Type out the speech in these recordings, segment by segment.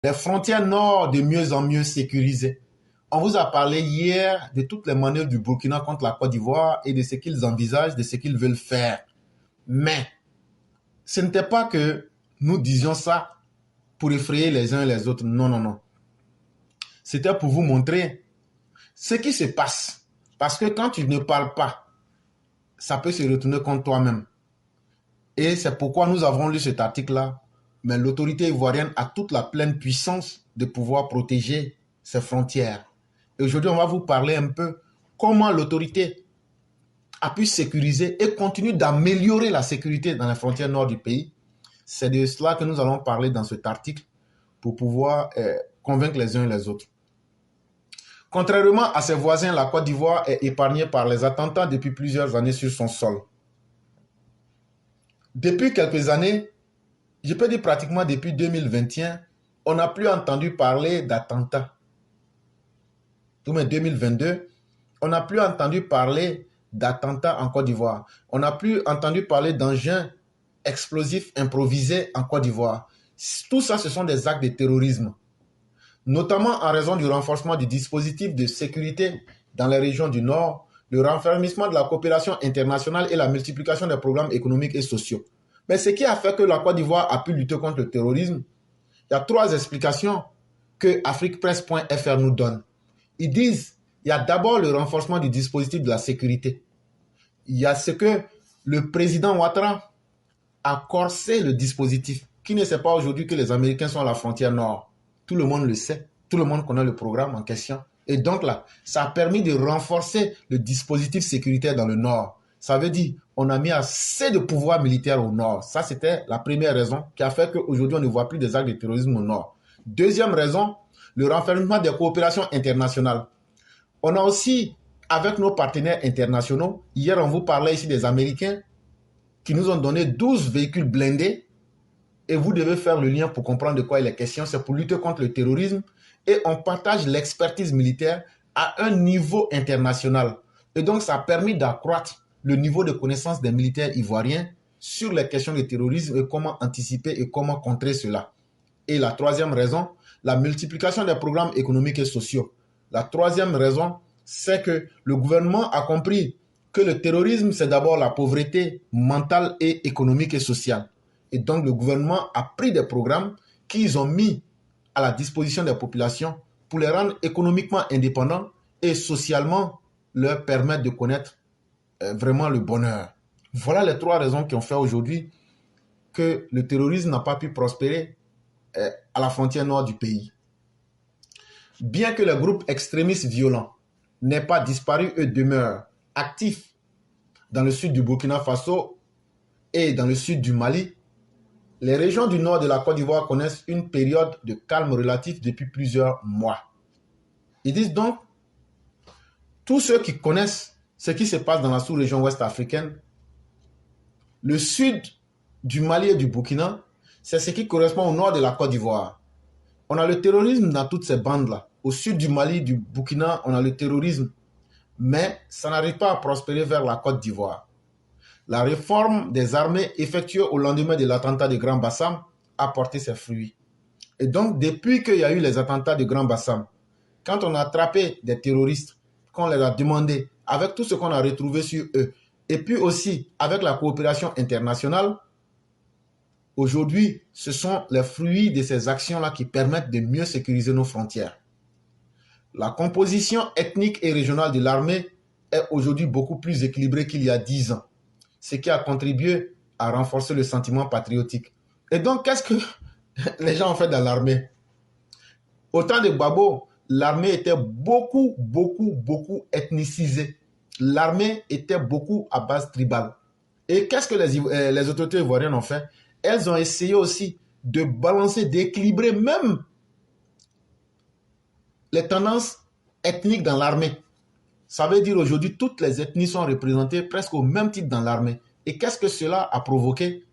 Les frontières nord de mieux en mieux sécurisées. On vous a parlé hier de toutes les manœuvres du Burkina contre la Côte d'Ivoire et de ce qu'ils envisagent, de ce qu'ils veulent faire. Mais ce n'était pas que nous disions ça pour effrayer les uns et les autres. Non, non, non. C'était pour vous montrer ce qui se passe. Parce que quand tu ne parles pas, ça peut se retourner contre toi-même. Et c'est pourquoi nous avons lu cet article-là. Mais l'autorité ivoirienne a toute la pleine puissance de pouvoir protéger ses frontières. Et aujourd'hui, on va vous parler un peu comment l'autorité a pu sécuriser et continue d'améliorer la sécurité dans les frontières nord du pays. C'est de cela que nous allons parler dans cet article pour pouvoir convaincre les uns et les autres. Contrairement à ses voisins, la Côte d'Ivoire est épargnée par les attentats depuis plusieurs années sur son sol. Depuis quelques années, je peux dire pratiquement depuis 2021, on n'a plus entendu parler d'attentats. Ou même 2022, on n'a plus entendu parler d'attentats en Côte d'Ivoire. On n'a plus entendu parler d'engins explosifs improvisés en Côte d'Ivoire. Tout ça, ce sont des actes de terrorisme, notamment en raison du renforcement du dispositif de sécurité dans les régions du Nord, le renfermissement de la coopération internationale et la multiplication des programmes économiques et sociaux. Mais ce qui a fait que la Côte d'Ivoire a pu lutter contre le terrorisme, il y a 3 explications que afriquepresse.fr nous donne. Ils disent il y a d'abord le renforcement du dispositif de la sécurité. Il y a ce que le président Ouattara a corsé le dispositif. Qui ne sait pas aujourd'hui que les Américains sont à la frontière nord? Tout le monde le sait. Tout le monde connaît le programme en question. Et donc là, ça a permis de renforcer le dispositif sécuritaire dans le nord. Ça veut dire on a mis assez de pouvoir militaire au nord. Ça, c'était la première raison qui a fait qu'aujourd'hui, on ne voit plus des actes de terrorisme au nord. Deuxième raison, le renfermement des coopérations internationales. On a aussi, avec nos partenaires internationaux, hier on vous parlait ici des Américains qui nous ont donné 12 véhicules blindés et vous devez faire le lien pour comprendre de quoi il est question. C'est pour lutter contre le terrorisme et on partage l'expertise militaire à un niveau international. Et donc ça a permis d'accroître le niveau de connaissance des militaires ivoiriens sur les questions de terrorisme et comment anticiper et comment contrer cela. Et la troisième raison, la multiplication des programmes économiques et sociaux. La troisième raison, c'est que le gouvernement a compris que le terrorisme, c'est d'abord la pauvreté mentale et économique et sociale. Et donc, le gouvernement a pris des programmes qu'ils ont mis à la disposition des populations pour les rendre économiquement indépendants et socialement leur permettre de connaître vraiment le bonheur. Voilà les 3 raisons qui ont fait aujourd'hui que le terrorisme n'a pas pu prospérer à la frontière nord du pays. Bien que les groupes extrémistes violents n'aient pas disparu, eux demeurent actifs dans le sud du Burkina Faso et dans le sud du Mali. Les régions du nord de la Côte d'Ivoire connaissent une période de calme relatif depuis plusieurs mois. Ils disent donc, tous ceux qui connaissent ce qui se passe dans la sous-région ouest africaine, le sud du Mali et du Burkina, c'est ce qui correspond au nord de la Côte d'Ivoire. On a le terrorisme dans toutes ces bandes-là. Au sud du Mali, du Burkina, on a le terrorisme. Mais ça n'arrive pas à prospérer vers la Côte d'Ivoire. La réforme des armées effectuée au lendemain de l'attentat de Grand Bassam a porté ses fruits. Et donc, depuis qu'il y a eu les attentats de Grand Bassam, quand on a attrapé des terroristes, qu'on leur a demandé, avec tout ce qu'on a retrouvé sur eux, et puis aussi avec la coopération internationale, aujourd'hui, ce sont les fruits de ces actions-là qui permettent de mieux sécuriser nos frontières. La composition ethnique et régionale de l'armée est aujourd'hui beaucoup plus équilibrée qu'il y a 10 ans, ce qui a contribué à renforcer le sentiment patriotique. Et donc, qu'est-ce que les gens ont fait dans l'armée? Au temps de Gbagbo, l'armée était beaucoup ethnicisée. L'armée était beaucoup à base tribale. Et qu'est-ce que les autorités ivoiriennes ont fait? Elles ont essayé aussi de balancer, d'équilibrer même les tendances ethniques dans l'armée. Ça veut dire aujourd'hui, toutes les ethnies sont représentées presque au même titre dans l'armée. Et qu'est-ce que cela a provoqué?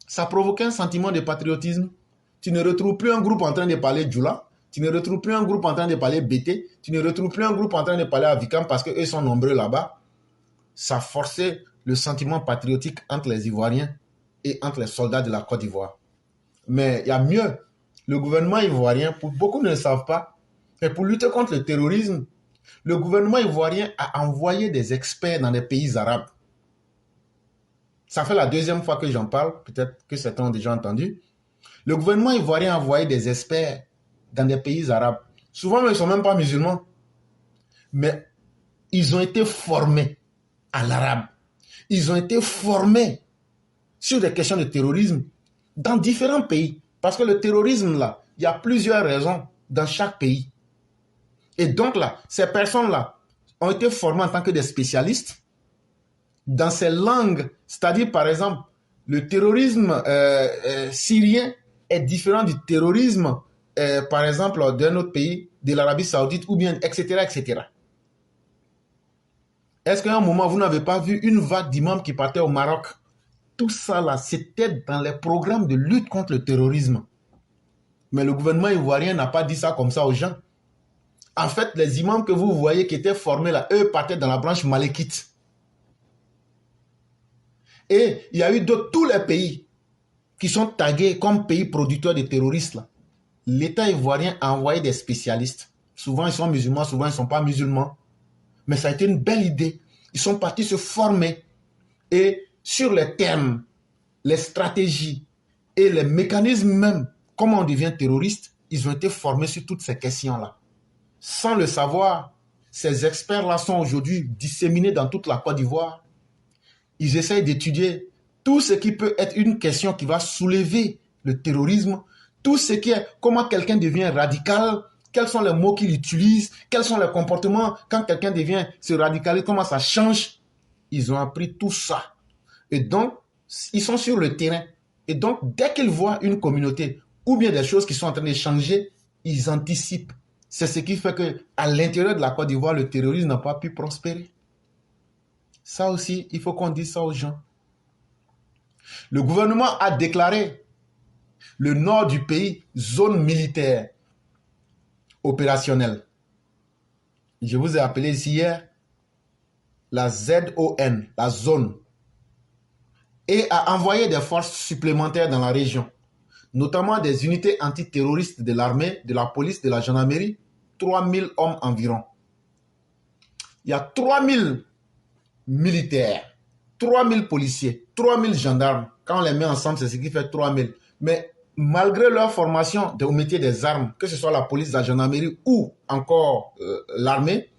Ça a provoqué un sentiment de patriotisme. Tu ne retrouves plus un groupe en train de parler Djoula. Tu ne retrouves plus un groupe en train de parler Bété. Tu ne retrouves plus un groupe en train de parler Avikam parce qu'eux sont nombreux là-bas. Ça a forcé le sentiment patriotique entre les Ivoiriens et entre les soldats de la Côte d'Ivoire. Mais il y a mieux. le gouvernement ivoirien, pour beaucoup ne le savent pas, mais pour lutter contre le terrorisme, le gouvernement ivoirien a envoyé des experts dans les pays arabes. Ça fait la deuxième fois que j'en parle, peut-être que certains ont déjà entendu. Le gouvernement ivoirien a envoyé des experts dans des pays arabes. Souvent, ils ne sont même pas musulmans. Mais ils ont été formés à l'arabe. Ils ont été formés sur des questions de terrorisme dans différents pays. Parce que le terrorisme, là, il y a plusieurs raisons dans chaque pays. Et donc, là, ces personnes-là ont été formées en tant que des spécialistes dans ces langues. C'est-à-dire, par exemple, le terrorisme syrien est différent du terrorisme, par exemple, d'un autre pays, de l'Arabie Saoudite, ou bien, etc., etc. Est-ce qu'à un moment, vous n'avez pas vu une vague d'imams qui partaient au Maroc? Tout ça, là, c'était dans les programmes de lutte contre le terrorisme. Mais le gouvernement ivoirien n'a pas dit ça comme ça aux gens. En fait, les imams que vous voyez qui étaient formés là, eux partaient dans la branche malékite. Et il y a eu de tous les pays qui sont tagués comme pays producteurs de terroristes là. L'État ivoirien a envoyé des spécialistes. Souvent, ils sont musulmans, souvent, ils ne sont pas musulmans. Mais ça a été une belle idée. Ils sont partis se former. Et sur les termes, les stratégies et les mécanismes même, comment on devient terroriste, ils ont été formés sur toutes ces questions-là. Sans le savoir, ces experts-là sont aujourd'hui disséminés dans toute la Côte d'Ivoire. Ils essayent d'étudier tout ce qui peut être une question qui va soulever le terrorisme, tout ce qui est comment quelqu'un devient radical, quels sont les mots qu'il utilise, quels sont les comportements quand quelqu'un devient se radicaliser, comment ça change. Ils ont appris tout ça. Et donc, ils sont sur le terrain. Et donc, dès qu'ils voient une communauté ou bien des choses qui sont en train de changer, ils anticipent. C'est ce qui fait qu'à l'intérieur de la Côte d'Ivoire, le terrorisme n'a pas pu prospérer. Ça aussi, il faut qu'on dise ça aux gens. Le gouvernement a déclaré le nord du pays zone militaire opérationnelle. Je vous ai appelé ici hier la ZON, la zone, et a envoyé des forces supplémentaires dans la région, notamment des unités antiterroristes de l'armée, de la police, de la gendarmerie, 3000 hommes environ. Il y a 3000 militaires, 3000 policiers, 3000 gendarmes. Quand on les met ensemble, c'est ce qui fait 3000. Mais malgré leur formation au métier des armes, que ce soit la police, la gendarmerie ou encore l'armée,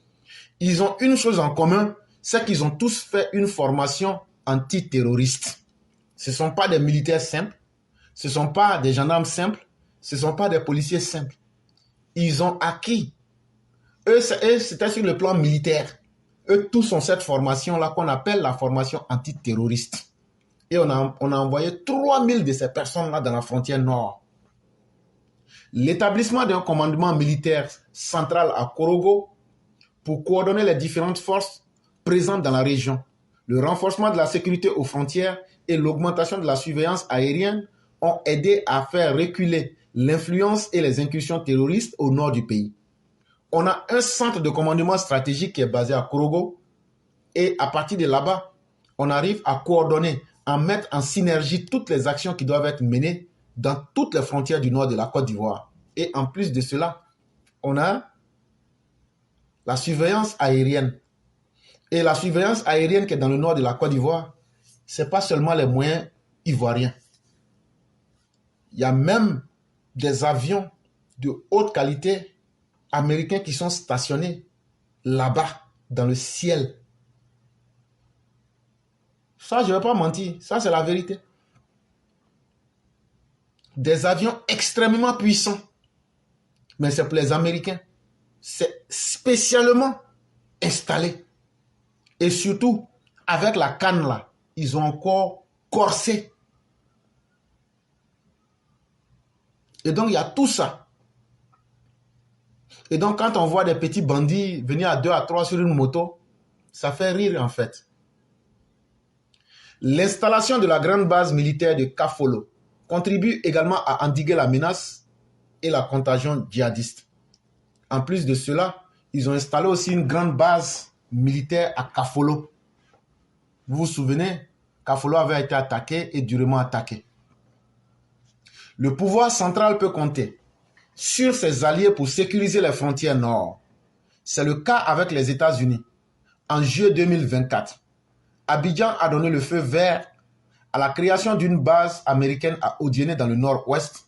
ils ont une chose en commun, c'est qu'ils ont tous fait une formation antiterroriste. Ce ne sont pas des militaires simples, ce ne sont pas des gendarmes simples, ce ne sont pas des policiers simples. Ils ont acquis. Eux, c'était sur le plan militaire. Eux tous ont cette formation-là qu'on appelle la formation antiterroriste. Et on a envoyé 3000 de ces personnes-là dans la frontière nord. L'établissement d'un commandement militaire central à Korogo pour coordonner les différentes forces présentes dans la région. Le renforcement de la sécurité aux frontières et l'augmentation de la surveillance aérienne ont aidé à faire reculer l'influence et les incursions terroristes au nord du pays. On a un centre de commandement stratégique qui est basé à Korogo et à partir de là-bas, on arrive à coordonner, à mettre en synergie toutes les actions qui doivent être menées dans toutes les frontières du nord de la Côte d'Ivoire. Et en plus de cela, on a la surveillance aérienne. Et la surveillance aérienne qui est dans le nord de la Côte d'Ivoire, ce n'est pas seulement les moyens ivoiriens. Il y a même des avions de haute qualité américains qui sont stationnés là-bas, dans le ciel. Ça, je ne vais pas mentir. Ça, c'est la vérité. Des avions extrêmement puissants. Mais c'est pour les Américains. C'est spécialement installé. Et surtout, avec la canne là, ils ont encore corsé. Et donc, il y a tout ça. Et donc, quand on voit des petits bandits venir à 2 à 3 sur une moto, ça fait rire en fait. L'installation de la grande base militaire de Kafolo contribue également à endiguer la menace et la contagion djihadiste. En plus de cela, ils ont installé aussi une grande base militaire à Kafolo. Vous vous souvenez, Kafolo avait été attaqué et durement attaqué. Le pouvoir central peut compter sur ses alliés pour sécuriser les frontières nord. C'est le cas avec les États-Unis. En juillet 2024, Abidjan a donné le feu vert à la création d'une base américaine à Odiéné dans le nord-ouest,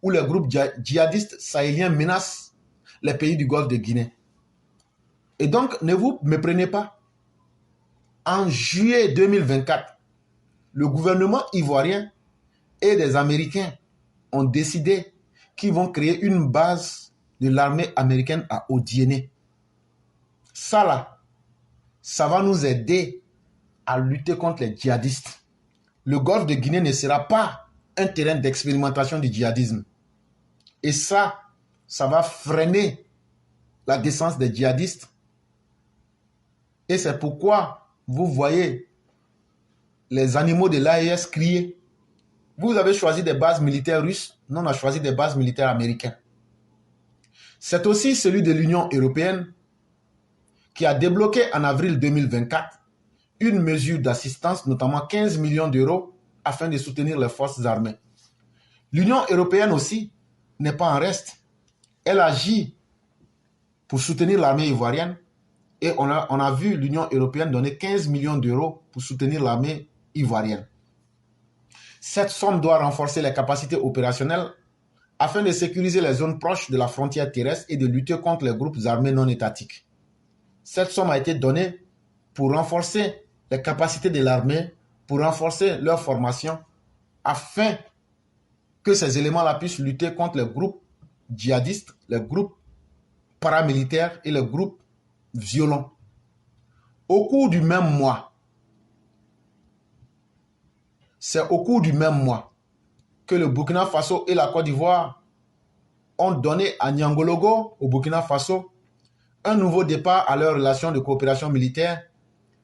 où les groupes djihadistes sahéliens menacent les pays du Golfe de Guinée. Et donc, ne vous méprenez pas. En juillet 2024, le gouvernement ivoirien et des Américains ont décidé qu'ils vont créer une base de l'armée américaine à Odiéné. Ça là, ça va nous aider à lutter contre les djihadistes. Le Golfe de Guinée ne sera pas un terrain d'expérimentation du djihadisme. Et ça va freiner la descente des djihadistes. Et c'est pourquoi vous voyez les animaux de l'AES crier. Vous avez choisi des bases militaires russes, nous on a choisi des bases militaires américaines. C'est aussi celui de l'Union européenne qui a débloqué en avril 2024 une mesure d'assistance, notamment 15 millions d'euros, afin de soutenir les forces armées. L'Union européenne aussi n'est pas en reste. Elle agit pour soutenir l'armée ivoirienne et on a vu l'Union européenne donner 15 millions d'euros pour soutenir l'armée ivoirienne. Cette somme doit renforcer les capacités opérationnelles afin de sécuriser les zones proches de la frontière terrestre et de lutter contre les groupes armés non étatiques. Cette somme a été donnée pour renforcer les capacités de l'armée, pour renforcer leur formation, afin que ces éléments-là puissent lutter contre les groupes djihadistes, les groupes paramilitaires et les groupes violents. Au cours du même mois, c'est au cours du même mois que le Burkina Faso et la Côte d'Ivoire ont donné à Niangologo, au Burkina Faso, un nouveau départ à leur relation de coopération militaire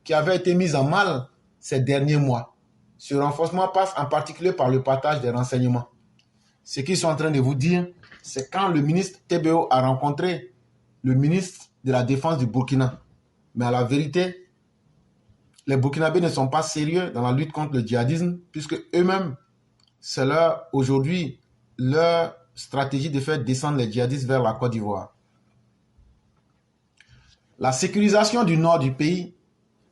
qui avait été mise en mal ces derniers mois. Ce renforcement passe en particulier par le partage des renseignements. Ce qu'ils sont en train de vous dire, c'est quand le ministre TBO a rencontré le ministre de la Défense du Burkina. Mais à la vérité, les Burkinabés ne sont pas sérieux dans la lutte contre le djihadisme, puisque eux-mêmes, c'est aujourd'hui leur stratégie de faire descendre les djihadistes vers la Côte d'Ivoire. La sécurisation du nord du pays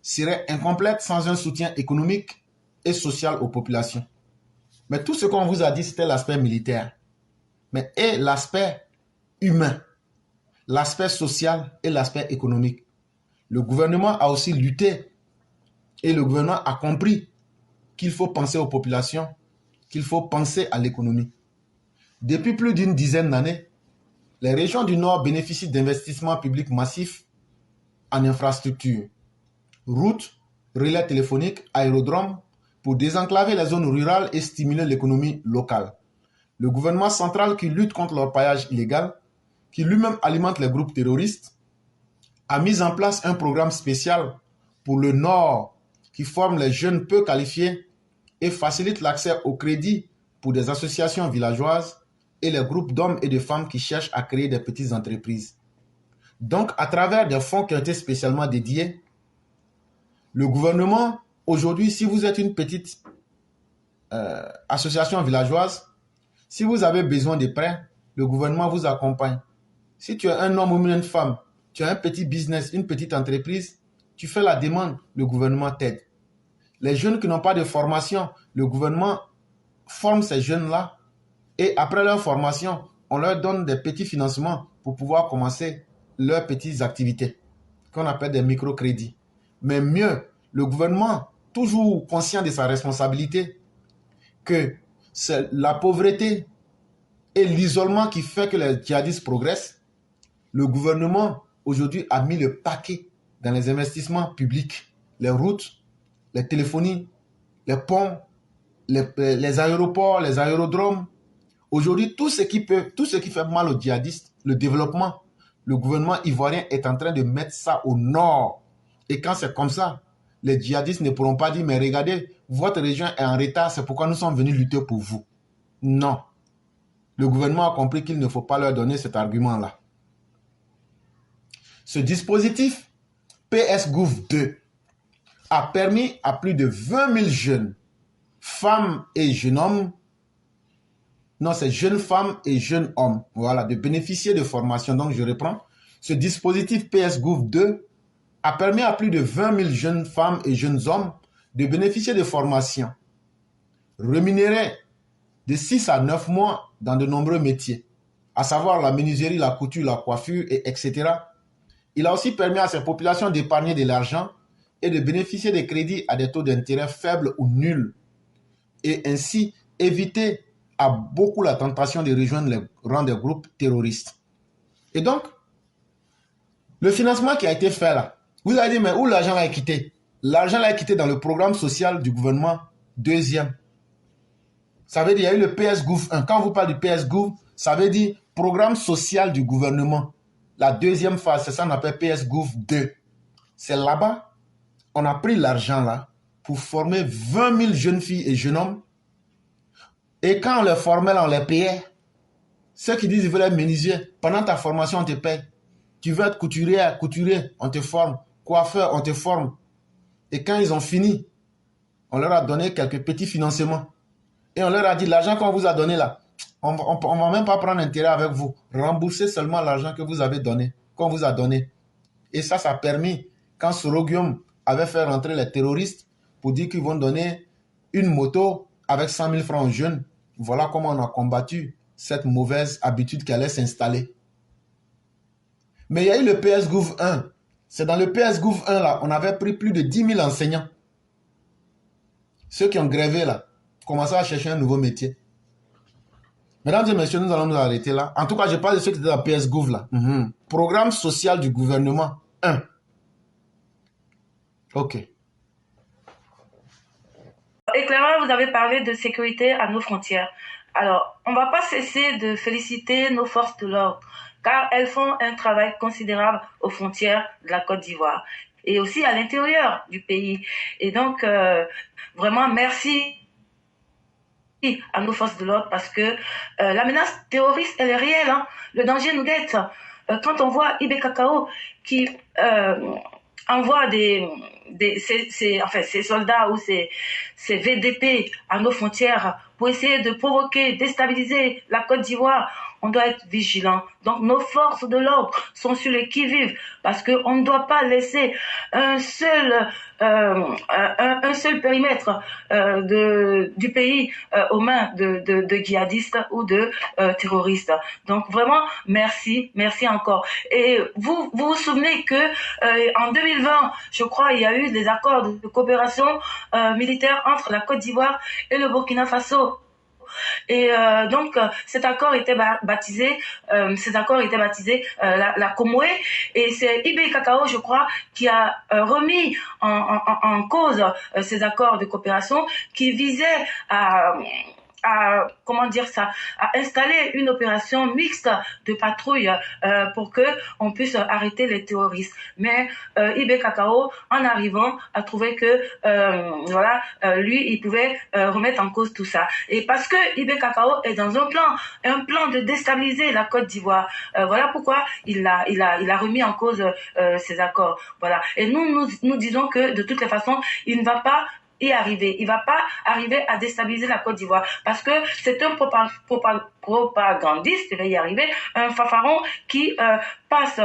serait incomplète sans un soutien économique et social aux populations. Mais tout ce qu'on vous a dit, c'était l'aspect militaire. Mais et l'aspect humain, l'aspect social et l'aspect économique. Le gouvernement a aussi lutté et le gouvernement a compris qu'il faut penser aux populations, qu'il faut penser à l'économie. Depuis plus d'une dizaine d'années, les régions du Nord bénéficient d'investissements publics massifs en infrastructures, routes, relais téléphoniques, aérodromes, pour désenclaver les zones rurales et stimuler l'économie locale. Le gouvernement central qui lutte contre l'orpaillage illégal, qui lui-même alimente les groupes terroristes, a mis en place un programme spécial pour le Nord qui forme les jeunes peu qualifiés et facilite l'accès au crédit pour des associations villageoises et les groupes d'hommes et de femmes qui cherchent à créer des petites entreprises. Donc, à travers des fonds qui ont été spécialement dédiés, le gouvernement, aujourd'hui, si vous êtes une petite association villageoise, si vous avez besoin de prêts, le gouvernement vous accompagne. Si tu es un homme ou une femme, tu as un petit business, une petite entreprise, tu fais la demande, le gouvernement t'aide. Les jeunes qui n'ont pas de formation, le gouvernement forme ces jeunes-là et après leur formation, on leur donne des petits financements pour pouvoir commencer leurs petites activités qu'on appelle des microcrédits. Mais mieux, le gouvernement, toujours conscient de sa responsabilité, que c'est la pauvreté et l'isolement qui fait que les djihadistes progressent, le gouvernement aujourd'hui a mis le paquet dans les investissements publics, les routes, les téléphonies, les ponts, les aéroports, les aérodromes. Aujourd'hui, tout ce qui fait mal aux djihadistes, le développement, le gouvernement ivoirien est en train de mettre ça au nord. Et quand c'est comme ça, les djihadistes ne pourront pas dire, mais regardez, votre région est en retard, c'est pourquoi nous sommes venus lutter pour vous. Non. Le gouvernement a compris qu'il ne faut pas leur donner cet argument-là. Ce dispositif PS-Gouv 2 a permis à plus de 20 000 jeunes, femmes et jeunes hommes Non, c'est jeunes femmes et jeunes hommes. Voilà, de bénéficier de formation. Donc, je reprends. Ce dispositif PS-Gouv 2 a permis à plus de 20 000 jeunes femmes et jeunes hommes de bénéficier de formations rémunérées de 6 à 9 mois dans de nombreux métiers, à savoir la menuiserie, la couture, la coiffure, etc. Il a aussi permis à ces populations d'épargner de l'argent et de bénéficier des crédits à des taux d'intérêt faibles ou nuls, et ainsi éviter à beaucoup la tentation de rejoindre les rangs des groupes terroristes. Et donc, le financement qui a été fait là, vous avez dit, mais où l'argent a quitté? L'argent a quitté dans le programme social du gouvernement deuxième. Ça veut dire qu'il y a eu le PS-Gouv 1. Quand vous parlez du PS-Gouv, ça veut dire programme social du gouvernement. La deuxième phase, c'est ça qu'on appelle PS-Gouv 2. C'est là-bas, on a pris l'argent là pour former 20 000 jeunes filles et jeunes hommes. Et quand on les formait là, on les payait. Ceux qui disent qu'ils veulent être menuisier, pendant ta formation, on te paye. Tu veux être couturier, on te forme. Coiffeur, on te forme. Et quand ils ont fini, on leur a donné quelques petits financements. Et on leur a dit, l'argent qu'on vous a donné là, on ne va même pas prendre intérêt avec vous. Remboursez seulement l'argent que vous avez donné, qu'on vous a donné. Et ça a permis, quand Sorogium avait fait rentrer les terroristes pour dire qu'ils vont donner une moto avec 100 000 francs aux jeunes, voilà comment on a combattu cette mauvaise habitude qui allait s'installer. Mais il y a eu le PS-Gouv 1. C'est dans le PS-Gouv 1 là, on avait pris plus de 10 000 enseignants. Ceux qui ont grévé là, commençaient à chercher un nouveau métier. Mesdames et messieurs, nous allons nous arrêter là. En tout cas, je parle de ceux qui étaient dans PS-Gouv là. Programme social du gouvernement 1. Ok. Et clairement, vous avez parlé de sécurité à nos frontières. Alors, on ne va pas cesser de féliciter nos forces de l'ordre, car elles font un travail considérable aux frontières de la Côte d'Ivoire et aussi à l'intérieur du pays. Et donc, vraiment, merci à nos forces de l'ordre parce que la menace terroriste, elle est réelle. Hein. Le danger nous guette. Quand on voit Ibé Cacao qui envoie ses soldats ou ses VDP à nos frontières pour essayer de provoquer, déstabiliser la Côte d'Ivoire, on doit être vigilant. Donc nos forces de l'ordre sont sur le qui-vive parce qu'on ne doit pas laisser un seul périmètre du pays aux mains de djihadistes ou de terroristes. Donc vraiment, merci encore. Et vous vous souvenez que en 2020, je crois, il y a eu des accords de coopération militaire entre la Côte d'Ivoire et le Burkina Faso. Et donc cet accord était baptisé la Comoé, et c'est Ibé Cacao, je crois, qui a remis en cause ces accords de coopération qui visaient à installer une opération mixte de patrouille pour que on puisse arrêter les terroristes. Mais Ibé Cacao, en arrivant, a trouvé que lui, il pouvait remettre en cause tout ça. Et parce que Ibé Cacao est dans un plan de déstabiliser la Côte d'Ivoire. Voilà pourquoi il a remis en cause ces accords. Voilà. Et nous disons que de toutes les façons, il ne va pas y arriver. Il va pas arriver à déstabiliser la Côte d'Ivoire parce que c'est un propagandiste, il va y arriver, un fanfaron qui passe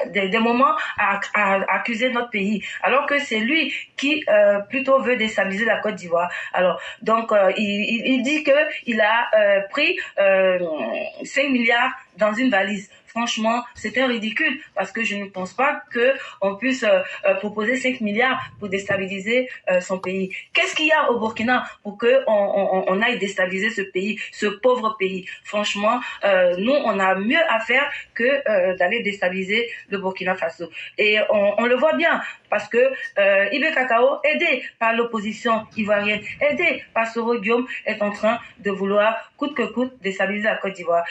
des moments à accuser notre pays, alors que c'est lui qui plutôt veut déstabiliser la Côte d'Ivoire. Alors donc il dit que il a pris 5 milliards dans une valise. Franchement, c'est un ridicule parce que je ne pense pas qu'on puisse proposer 5 milliards pour déstabiliser son pays. Qu'est-ce qu'il y a au Burkina pour qu'on aille déstabiliser ce pays, ce pauvre pays? Franchement, nous, on a mieux à faire que d'aller déstabiliser le Burkina Faso. Et on le voit bien parce que Ibé Cacao, aidé par l'opposition ivoirienne, aidé par Soro Guillaume, est en train de vouloir coûte que coûte déstabiliser la Côte d'Ivoire.